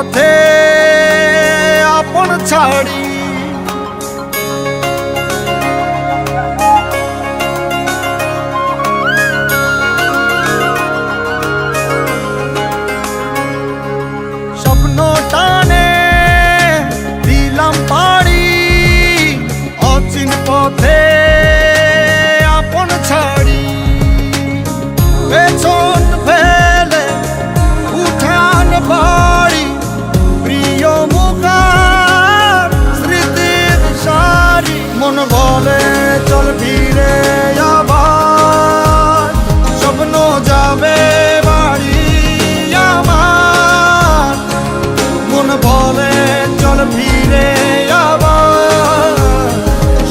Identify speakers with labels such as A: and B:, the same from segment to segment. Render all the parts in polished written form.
A: পথে আপন ছাড়ি স্বপ্ন টানে দিলাম পাড়ি অচিন পথে আপন ছাড়ি পেছন ফেলে উঠান বাড়ি প্রিয় মুখার স্মৃতির সারি মন বলে চল ফিরে আবার স্বপ্ন যাবে বাড়ি আমার মন বলে চল ফিরে আবার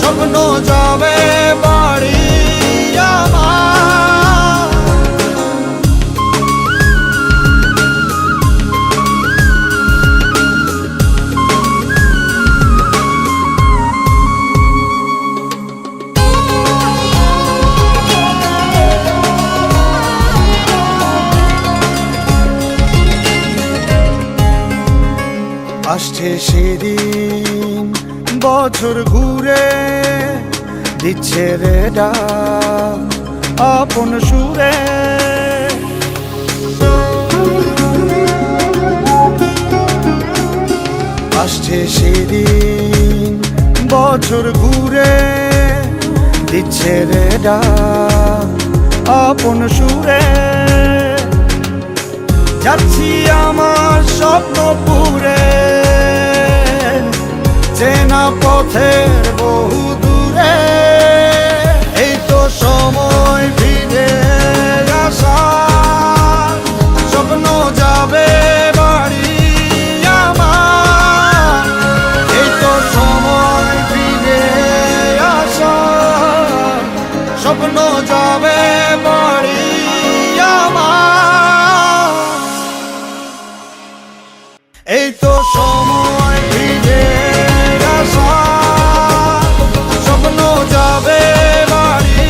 A: স্বপ্ন যাবে বাড়ি আমার আসছে সেদিন বছর ঘুরে দিচ্ছে রে ডাক আপন সুরে আসছে সেদিন বছর ঘুরে দিচ্ছে রে ডাক আপন সুরে যাচ্ছি আমার স্বপ্ন পুরে চেনা পথের বহু দূরে এই তো সময় ফিরে আসার স্বপ্ন যাবে বাড়ি আমার এই তো সময় ফিরে আসার স্বপ্ন যাবে বাড়ি আমার এই তো সময় ফিরে আসার স্বপ্ন যাবে বাড়ি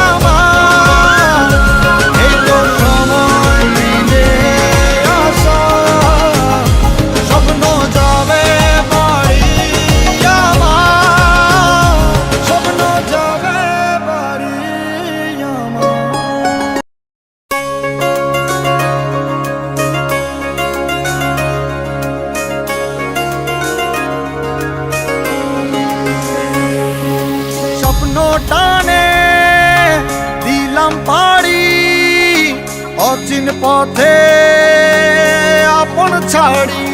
A: আমার এই তো সময় ফিরে আসার স্বপ্ন যাবে বাড়ি আমার স্বপ্ন যাবে বাড়ি আমার স্বপ্ন টানে দিলাম পাড়ি অচিন পথে আপন ছাড়ি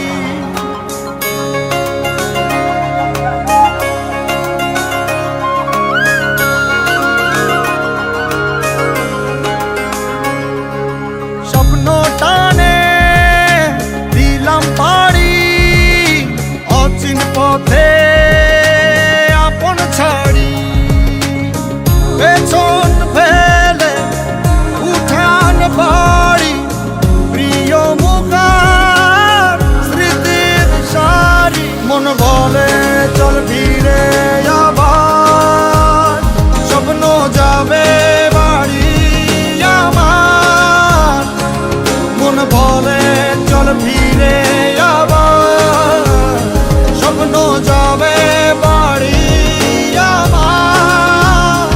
A: স্বপ্ন টানে দিলাম পাড়ি অচিন পথে আপন ছাড়ি পেছন ফেলে উঠান বাড়ি প্রিয় মুখার স্মৃতির সারি মন বলে চল ফিরে আবার স্বপ্ন যাবে বাড়ি আমার মন বলে চল ফিরে আবার স্বপ্ন যাবে বাড়ি আমার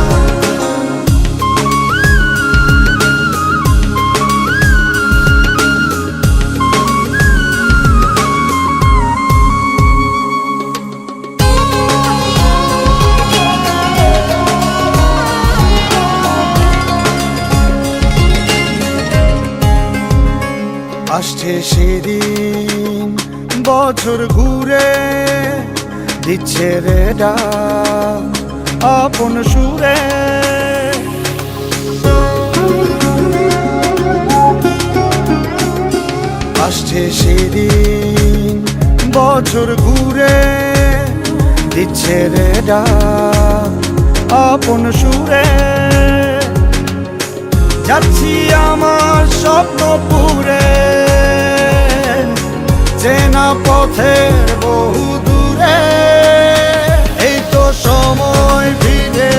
A: আসছে সেদিন বছর ঘুরে দিচ্ছে রে ডাক আপন সুরে আসছে সেদিন বছর ঘুরে দিচ্ছে রে ডাক আপন সুরে যাচ্ছি আমার স্বপ্ন পুরে চেনা পথের বহু দূরে এই তো সময় ফিরে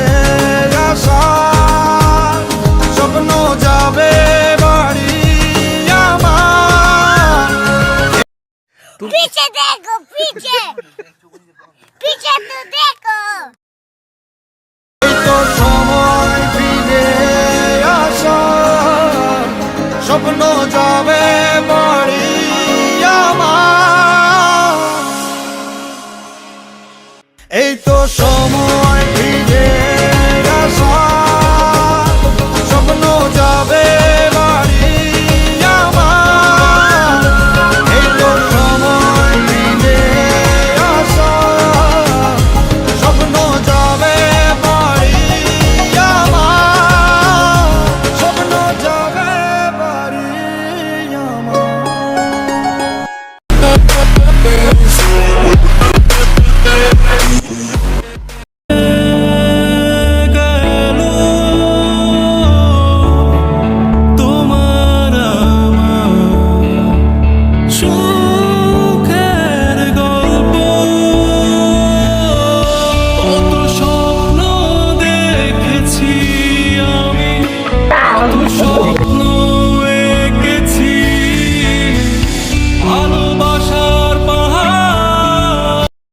A: আসার স্বপ্ন যাবে
B: पीछे देखो पीछे पीछे तो देखो
A: এই তো সময় ফিরে আসা স্বপ্ন যাবে বাড়ি আমার এই তো সময় ফিরে আসা স্বপ্ন যাবে বাড়ি আমার এই তো সময় ফিরে আসা স্বপ্ন যাবে বাড়ি আমার স্বপ্ন যাবে বাড়ি
C: গেল তোমার আমার সুখের গল্প কত স্বপ্ন দেখেছি আমি কত স্বপ্ন